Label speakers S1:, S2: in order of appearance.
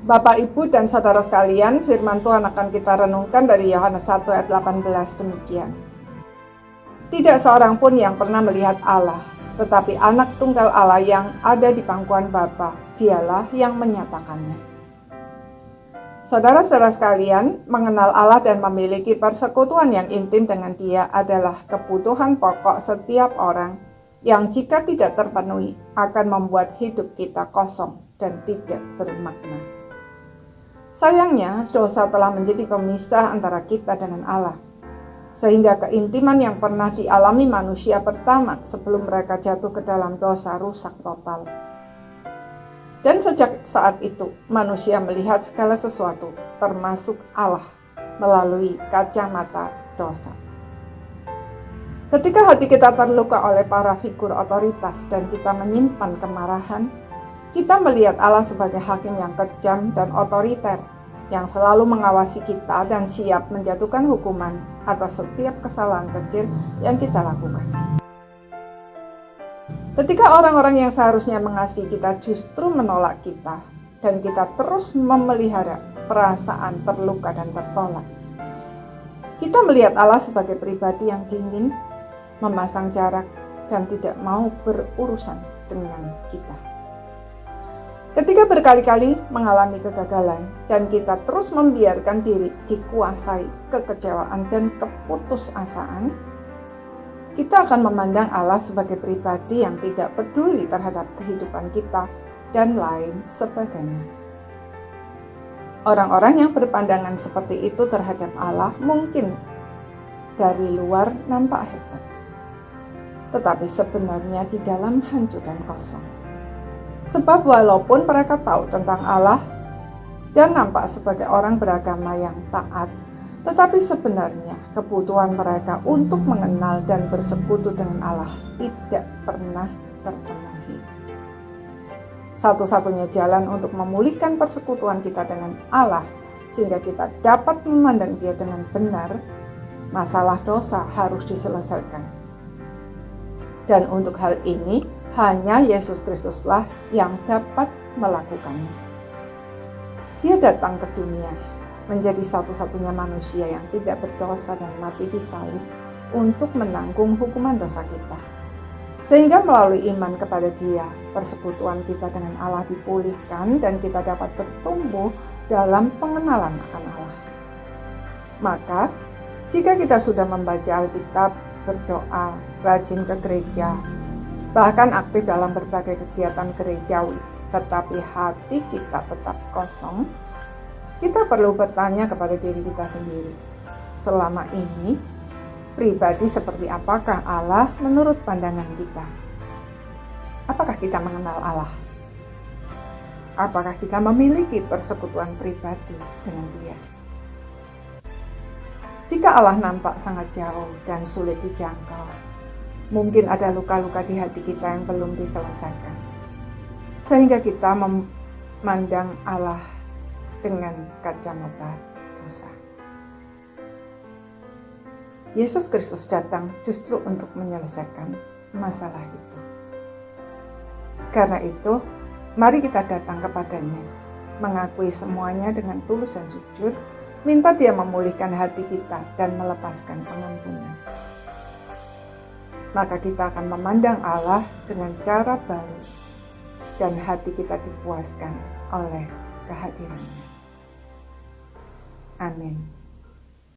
S1: Bapak, Ibu, dan saudara sekalian, firman Tuhan akan kita renungkan dari Yohanes 1 ayat 18 demikian. Tidak seorang pun yang pernah melihat Allah, tetapi anak tunggal Allah yang ada di pangkuan Bapa, dialah yang menyatakannya. Saudara-saudara sekalian, mengenal Allah dan memiliki persekutuan yang intim dengan Dia adalah kebutuhan pokok setiap orang yang jika tidak terpenuhi akan membuat hidup kita kosong dan tidak bermakna. Sayangnya, dosa telah menjadi pemisah antara kita dengan Allah, sehingga keintiman yang pernah dialami manusia pertama sebelum mereka jatuh ke dalam dosa rusak total. Dan sejak saat itu, manusia melihat segala sesuatu, termasuk Allah, melalui kacamata dosa. Ketika hati kita terluka oleh para figur otoritas dan kita menyimpan kemarahan, kita melihat Allah sebagai hakim yang kejam dan otoriter, yang selalu mengawasi kita dan siap menjatuhkan hukuman atas setiap kesalahan kecil yang kita lakukan. Ketika orang-orang yang seharusnya mengasihi kita justru menolak kita, dan kita terus memelihara perasaan terluka dan tertolak, kita melihat Allah sebagai pribadi yang dingin, memasang jarak, dan tidak mau berurusan dengan kita. Ketika berkali-kali mengalami kegagalan dan kita terus membiarkan diri dikuasai kekecewaan dan keputusasaan, kita akan memandang Allah sebagai pribadi yang tidak peduli terhadap kehidupan kita dan lain sebagainya. Orang-orang yang berpandangan seperti itu terhadap Allah mungkin dari luar nampak hebat, tetapi sebenarnya di dalam hancur dan kosong. Sebab walaupun mereka tahu tentang Allah dan nampak sebagai orang beragama yang taat, tetapi sebenarnya kebutuhan mereka untuk mengenal dan bersekutu dengan Allah tidak pernah terpenuhi. Satu-satunya jalan untuk memulihkan persekutuan kita dengan Allah sehingga kita dapat memandang Dia dengan benar, masalah dosa harus diselesaikan. Dan untuk hal ini, hanya Yesus Kristuslah yang dapat melakukannya. Dia datang ke dunia menjadi satu-satunya manusia yang tidak berdosa dan mati di salib untuk menanggung hukuman dosa kita. Sehingga melalui iman kepada Dia, persekutuan kita dengan Allah dipulihkan dan kita dapat bertumbuh dalam pengenalan akan Allah. Maka, jika kita sudah membaca Alkitab, berdoa, rajin ke gereja, bahkan aktif dalam berbagai kegiatan gerejawi, tetapi hati kita tetap kosong, kita perlu bertanya kepada diri kita sendiri, selama ini pribadi seperti apakah Allah menurut pandangan kita? Apakah kita mengenal Allah? Apakah kita memiliki persekutuan pribadi dengan Dia? Jika Allah nampak sangat jauh dan sulit dijangkau, mungkin ada luka-luka di hati kita yang belum diselesaikan, sehingga kita memandang Allah dengan kacamata dosa. Yesus Kristus datang justru untuk menyelesaikan masalah itu. Karena itu, mari kita datang kepadanya, mengakui semuanya dengan tulus dan jujur, minta Dia memulihkan hati kita dan melepaskan pengampunan. Maka kita akan memandang Allah dengan cara baru dan hati kita dipuaskan oleh kehadirannya. Amin.